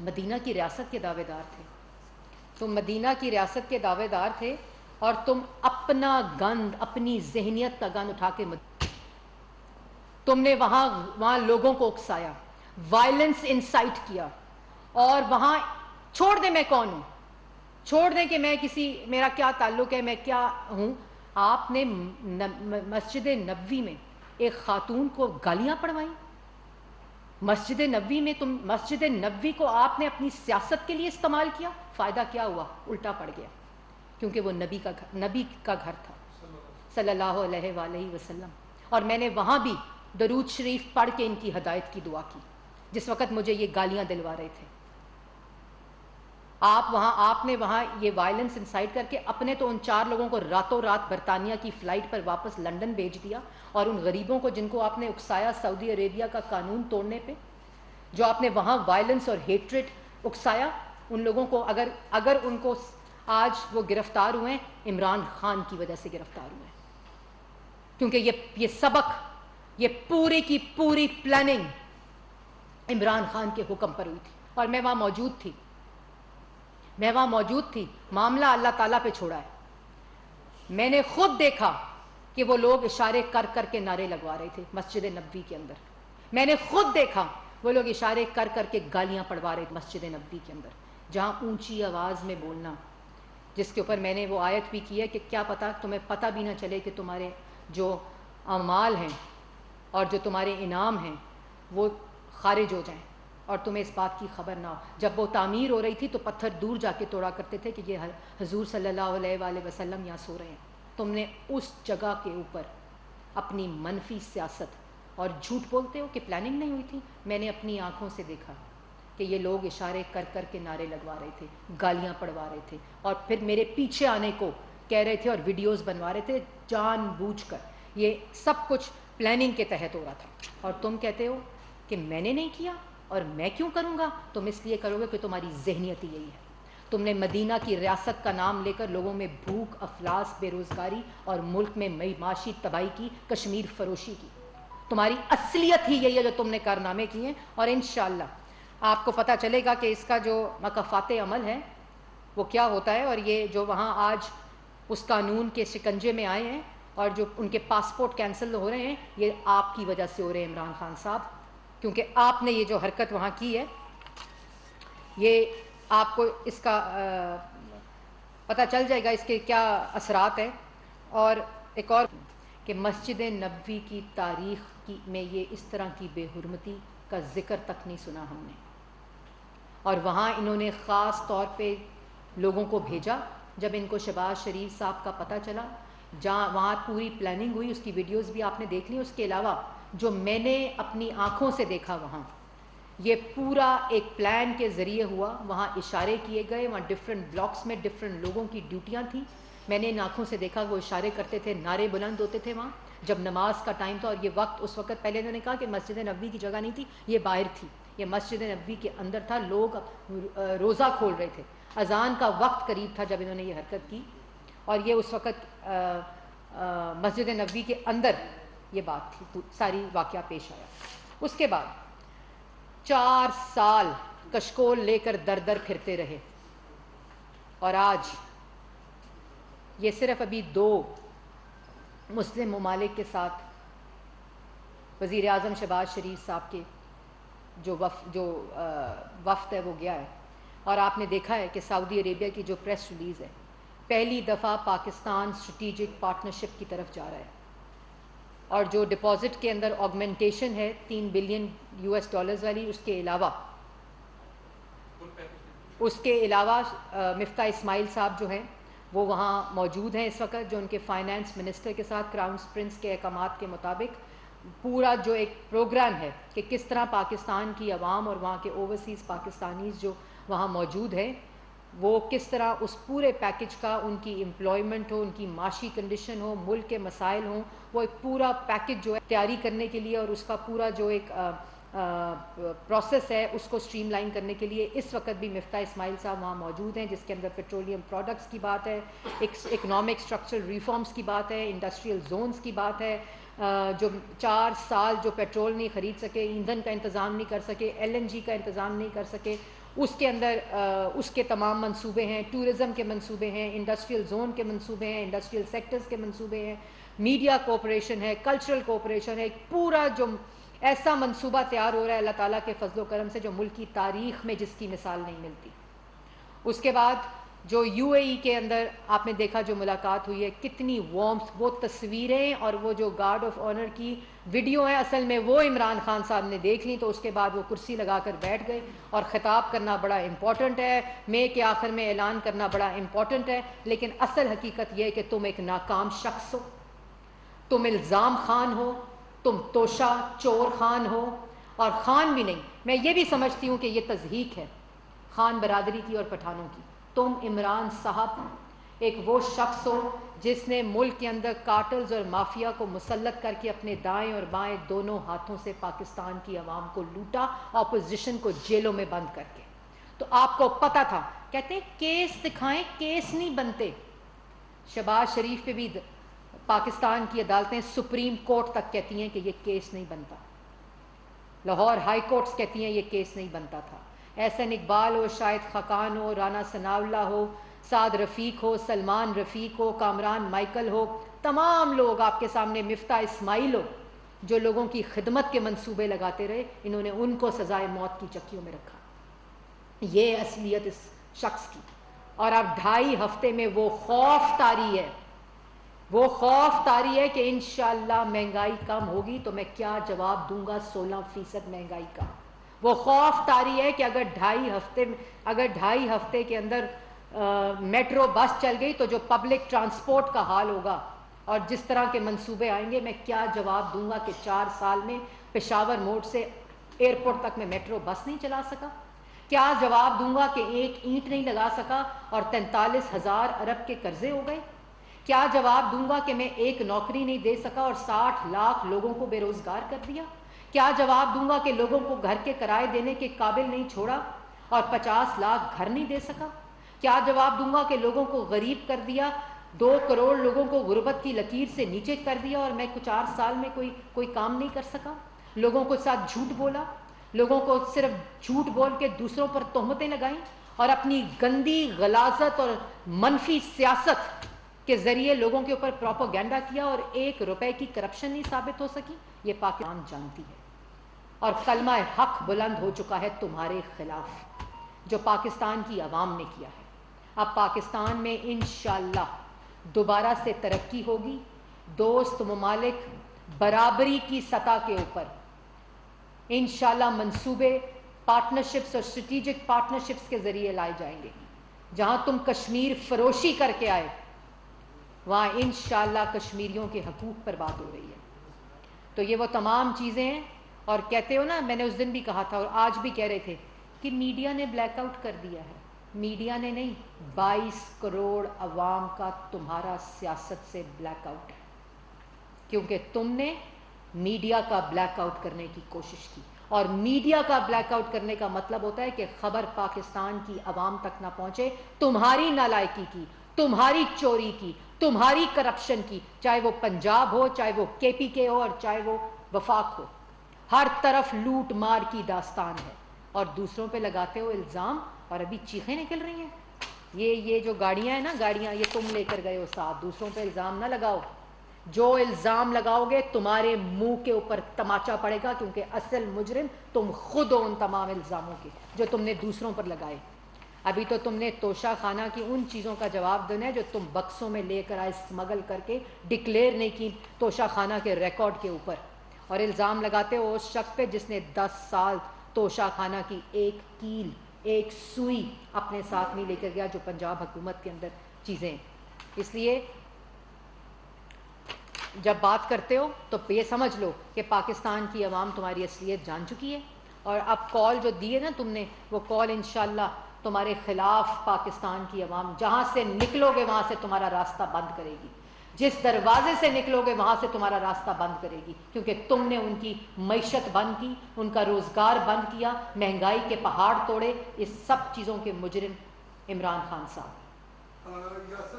مدینہ کی ریاست کے دعوے دار تھے، تم مدینہ کی ریاست کے دعوے دار تھے، اور تم اپنا گند، اپنی ذہنیت کا گند اٹھا کے تم نے وہاں لوگوں کو اکسایا، وائلنس انسائٹ کیا، اور وہاں چھوڑ دیں میں کون ہوں، چھوڑ دیں کہ میں میرا کیا تعلق ہے، میں کیا ہوں، آپ نے مسجد نبوی میں ایک خاتون کو گالیاں پڑھوائیں، مسجد نبوی کو آپ نے اپنی سیاست کے لیے استعمال کیا، فائدہ کیا ہوا؟ الٹا پڑ گیا، کیونکہ وہ نبی کا گھر تھا صلی اللہ علیہ وآلہ وسلم. اور میں نے وہاں بھی درود شریف پڑھ کے ان کی ہدایت کی دعا کی جس وقت مجھے یہ گالیاں دلوا رہے تھے. آپ نے وہاں یہ وائلنس انسائٹ کر کے اپنے تو ان 4 لوگوں کو راتوں رات برطانیہ کی فلائٹ پر واپس لنڈن بھیج دیا، اور ان غریبوں کو جن کو آپ نے اکسایا سعودی عربیہ کا قانون توڑنے پہ، جو آپ نے وہاں وائلنس اور ہیٹریٹ اکسایا، ان لوگوں کو اگر ان کو آج وہ گرفتار ہوئے ہیں، عمران خان کی وجہ سے گرفتار ہوئے ہیں، کیونکہ یہ سبق، یہ پوری کی پوری پلاننگ عمران خان کے حکم پر ہوئی تھی، اور میں وہاں موجود تھی. معاملہ اللہ تعالیٰ پہ چھوڑا ہے. میں نے خود دیکھا کہ وہ لوگ اشارے کر کر کے نعرے لگوا رہے تھے مسجد نبوی کے اندر. میں نے خود دیکھا وہ لوگ اشارے کر کر کے گالیاں پڑھوا رہے تھے مسجد نبوی کے اندر، جہاں اونچی آواز میں بولنا، جس کے اوپر میں نے وہ آیت بھی کی ہے کہ کیا پتہ تمہیں پتہ بھی نہ چلے کہ تمہارے جو اعمال ہیں اور جو تمہارے انعام ہیں وہ خارج ہو جائیں اور تمہیں اس بات کی خبر نہ ہو. جب وہ تعمیر ہو رہی تھی تو پتھر دور جا کے توڑا کرتے تھے کہ یہ حضور صلی اللہ علیہ وآلہ وسلم یہاں سو رہے ہیں. تم نے اس جگہ کے اوپر اپنی منفی سیاست اور جھوٹ بولتے ہو کہ پلاننگ نہیں ہوئی تھی. میں نے اپنی آنکھوں سے دیکھا کہ یہ لوگ اشارے کر کر کے نعرے لگوا رہے تھے، گالیاں پڑھوا رہے تھے، اور پھر میرے پیچھے آنے کو کہہ رہے تھے اور ویڈیوز بنوا رہے تھے جان بوجھ کر. یہ سب کچھ پلاننگ کے تحت ہو رہا تھا. اور تم کہتے ہو کہ میں نے نہیں کیا اور میں کیوں کروں گا؟ تم اس لیے کرو گے کہ تمہاری ذہنیت ہی یہی ہے. تم نے مدینہ کی ریاست کا نام لے کر لوگوں میں بھوک، افلاس، بے روزگاری اور ملک میں معاشی تباہی کی، کشمیر فروشی کی. تمہاری اصلیت ہی یہی ہے جو تم نے کارنامے کیے ہیں. اور انشاءاللہ آپ کو پتہ چلے گا کہ اس کا جو مکافات عمل ہے وہ کیا ہوتا ہے. اور یہ جو وہاں آج اس قانون کے شکنجے میں آئے ہیں اور جو ان کے پاسپورٹ کینسل ہو رہے ہیں، یہ آپ کی وجہ سے ہو رہے ہیں عمران خان صاحب، کیونکہ آپ نے یہ جو حرکت وہاں کی ہے، یہ آپ کو اس کا پتہ چل جائے گا اس کے کیا اثرات ہیں. اور ایک اور کہ مسجد نبوی کی تاریخ میں یہ اس طرح کی بے حرمتی کا ذکر تک نہیں سنا ہم نے. اور وہاں انہوں نے خاص طور پہ لوگوں کو بھیجا جب ان کو شہباز شریف صاحب کا پتہ چلا، جہاں وہاں پوری پلاننگ ہوئی. اس کی ویڈیوز بھی آپ نے دیکھ لی. اس کے علاوہ جو میں نے اپنی آنکھوں سے دیکھا وہاں، یہ پورا ایک پلان کے ذریعے ہوا. وہاں اشارے کیے گئے، وہاں ڈفرینٹ بلاکس میں ڈفرینٹ لوگوں کی ڈیوٹیاں تھیں. میں نے ان آنکھوں سے دیکھا وہ اشارے کرتے تھے، نعرے بلند ہوتے تھے وہاں جب نماز کا ٹائم تھا. اور یہ اس وقت پہلے انہوں نے کہا کہ مسجد نبوی کی جگہ نہیں تھی، یہ باہر تھی، یہ مسجد نبوی کے اندر تھا. لوگ روزہ کھول رہے تھے، اذان کا وقت قریب تھا جب انہوں نے یہ حرکت کی. اور یہ اس وقت مسجد نبوی کے اندر یہ بات تھی، ساری واقعہ پیش آیا. اس کے بعد 4 سال کشکول لے کر در در پھرتے رہے، اور آج یہ صرف ابھی 2 مسلم ممالک کے ساتھ وزیر اعظم شہباز شریف صاحب کے جو وفد ہے وہ گیا ہے. اور آپ نے دیکھا ہے کہ سعودی عربیہ کی جو پریس ریلیز ہے، پہلی دفعہ پاکستان اسٹریٹجک پارٹنرشپ کی طرف جا رہا ہے. اور جو ڈپازٹ کے اندر آگمنٹیشن ہے $3 بلین والی، اس کے علاوہ مفتاح اسماعیل صاحب جو ہیں وہ وہاں موجود ہیں اس وقت، جو ان کے فائنانس منسٹر کے ساتھ کراؤن پرنس کے احکامات کے مطابق پورا جو ایک پروگرام ہے کہ کس طرح پاکستان کی عوام اور وہاں کے اوورسیز پاکستانیز جو وہاں موجود ہیں وہ کس طرح اس پورے پیکج کا، ان کی امپلائمنٹ ہو، ان کی معاشی کنڈیشن ہو، ملک کے مسائل ہوں، وہ ایک پورا پیکج جو ہے تیاری کرنے کے لیے اور اس کا پورا جو ایک پروسیس ہے اس کو سٹریم لائن کرنے کے لیے اس وقت بھی مفتاح اسماعیل صاحب وہاں موجود ہیں، جس کے اندر پیٹرولیم پروڈکٹس کی بات ہے، اکنامک اسٹرکچرل ریفارمز کی بات ہے، انڈسٹریل زونز کی بات ہے، جو 4 سال جو پیٹرول نہیں خرید سکے، ایندھن کا انتظام نہیں کر سکے، LNG کا انتظام نہیں کر سکے، اس کے اندر اس کے تمام منصوبے ہیں، ٹورزم کے منصوبے ہیں، انڈسٹریل زون کے منصوبے ہیں، انڈسٹریل سیکٹرز کے منصوبے ہیں، میڈیا کوپریشن ہے، کلچرل کوپریشن ہے، ایک پورا جو ایسا منصوبہ تیار ہو رہا ہے اللہ تعالیٰ کے فضل و کرم سے جو ملک کی تاریخ میں جس کی مثال نہیں ملتی۔ اس کے بعد جو UAE کے اندر آپ نے دیکھا جو ملاقات ہوئی ہے، کتنی وارمتھ، وہ تصویریں اور وہ جو گارڈ آف آنر کی ویڈیو ہے، اصل میں وہ عمران خان صاحب نے دیکھ لی تو اس کے بعد وہ کرسی لگا کر بیٹھ گئے، اور خطاب کرنا بڑا امپورٹنٹ ہے، مئی کے آخر میں اعلان کرنا بڑا امپورٹنٹ ہے، لیکن اصل حقیقت یہ ہے کہ تم ایک ناکام شخص ہو، تم الزام خان ہو، تم توشہ چور خان ہو، اور خان بھی نہیں، میں یہ بھی سمجھتی ہوں کہ یہ تضحیک ہے خان برادری کی اور پٹھانوں کی۔ تم عمران صاحب ایک وہ شخص ہو جس نے ملک کے اندر کارٹلز اور مافیا کو مسلط کر کے اپنے دائیں اور بائیں دونوں ہاتھوں سے پاکستان کی عوام کو لوٹا، اپوزیشن کو جیلوں میں بند کر کے۔ تو آپ کو پتہ تھا، کہتے ہیں کیس دکھائیں کیس نہیں بنتے۔ شہباز شریف پہ بھی پاکستان کی عدالتیں سپریم کورٹ تک کہتی ہیں کہ یہ کیس نہیں بنتا، لاہور ہائی کورٹس کہتی ہیں یہ کیس نہیں بنتا تھا۔ احسن اقبال ہو، شاہد خاقان ہو، رانا ثناء اللہ ہو، سعد رفیق ہو، سلمان رفیق ہو، کامران مائیکل ہو، تمام لوگ آپ کے سامنے، مفتاح اسماعیل ہو، جو لوگوں کی خدمت کے منصوبے لگاتے رہے، انہوں نے ان کو سزائے موت کی چکیوں میں رکھا۔ یہ اصلیت اس شخص کی، اور اب 2.5 ہفتے میں وہ خوف طاری ہے، وہ خوف طاری ہے کہ انشاءاللہ مہنگائی کم ہوگی تو میں کیا جواب دوں گا 16% مہنگائی کا۔ وہ خوف طاری ہے کہ اگر 2.5 ہفتے کے اندر میٹرو بس چل گئی تو جو پبلک ٹرانسپورٹ کا حال ہوگا اور جس طرح کے منصوبے آئیں گے، میں کیا جواب دوں گا کہ 4 سال میں پشاور موڑ سے ایئرپورٹ تک میں میٹرو بس نہیں چلا سکا؟ کیا جواب دوں گا کہ ایک اینٹ نہیں لگا سکا اور 43,000 ارب کے قرضے ہو گئے؟ کیا جواب دوں گا کہ میں ایک نوکری نہیں دے سکا اور 60 لاکھ لوگوں کو بے روزگار کر دیا؟ کیا جواب دوں گا کہ لوگوں کو گھر کے کرائے دینے کے قابل نہیں چھوڑا اور 50 لاکھ گھر نہیں دے سکا؟ کیا جواب دوں گا کہ لوگوں کو غریب کر دیا، 2 کروڑ لوگوں کو غربت کی لکیر سے نیچے کر دیا اور میں 4 سال میں کوئی کام نہیں کر سکا؟ لوگوں کو ساتھ جھوٹ بولا، لوگوں کو صرف جھوٹ بول کے دوسروں پر تہمتیں لگائیں اور اپنی گندی غلاظت اور منفی سیاست کے ذریعے لوگوں کے اوپر پروپیگنڈا کیا اور 1 روپے کی کرپشن نہیں ثابت ہو سکی۔ یہ پاکستان جانتی ہے، اور کلمہ حق بلند ہو چکا ہے تمہارے خلاف، جو پاکستان کی عوام نے کیا ہے۔ اب پاکستان میں انشاءاللہ دوبارہ سے ترقی ہوگی، دوست ممالک برابری کی سطح کے اوپر انشاءاللہ منصوبے، پارٹنرشپس اور اسٹریٹجک پارٹنرشپس کے ذریعے لائے جائیں گے۔ جہاں تم کشمیر فروشی کر کے آئے، وہاں انشاءاللہ کشمیریوں کے حقوق پر بات ہو رہی ہے۔ تو یہ وہ تمام چیزیں ہیں، اور کہتے ہو نا، میں نے اس دن بھی کہا تھا اور آج بھی کہہ رہے تھے کہ میڈیا نے بلیک آؤٹ کر دیا ہے۔ میڈیا نے نہیں، 22 کروڑ عوام کا تمہارا سیاست سے بلیک آؤٹ ہے، کیونکہ تم نے میڈیا کا بلیک آؤٹ کرنے کی کوشش کی، اور میڈیا کا بلیک آؤٹ کرنے کا مطلب ہوتا ہے کہ خبر پاکستان کی عوام تک نہ پہنچے تمہاری نالائکی کی، تمہاری چوری کی، تمہاری کرپشن کی، چاہے وہ پنجاب ہو، چاہے وہ KPK ہو، اور چاہے وہ وفاق ہو۔ ہر طرف لوٹ مار کی داستان ہے، اور دوسروں پہ لگاتے ہو الزام، اور ابھی چیخیں نکل رہی ہیں۔ یہ جو گاڑیاں ہیں نا، گاڑیاں یہ تم لے کر گئے ہو ساتھ، دوسروں پہ الزام نہ لگاؤ۔ جو الزام لگاؤ گے تمہارے منہ کے اوپر تماچا پڑے گا، کیونکہ اصل مجرم تم خود ہو ان تمام الزاموں کے جو تم نے دوسروں پر لگائے۔ ابھی تو تم نے توشہ خانہ کی ان چیزوں کا جواب دینا ہے جو تم بکسوں میں لے کر آئے، اسمگل کر کے ڈکلیئر نہیں کی توشہ خانہ کے ریکارڈ کے اوپر، اور الزام لگاتے ہو اس شخص پہ جس نے 10 سال توشہ خانہ کی ایک کیل، ایک سوئی اپنے ساتھ نہیں لے کر گیا، جو پنجاب حکومت کے اندر چیزیں ہیں۔ اس لیے جب بات کرتے ہو تو یہ سمجھ لو کہ پاکستان کی عوام تمہاری اصلیت جان چکی ہے، اور اب کال جو دیے نا تم نے، وہ کال انشاءاللہ تمہارے خلاف پاکستان کی عوام جہاں سے نکلو گے وہاں سے تمہارا راستہ بند کرے گی، جس دروازے سے نکلو گے وہاں سے تمہارا راستہ بند کرے گی، کیونکہ تم نے ان کی معیشت بند کی، ان کا روزگار بند کیا، مہنگائی کے پہاڑ توڑے۔ اس سب چیزوں کے مجرم عمران خان صاحب۔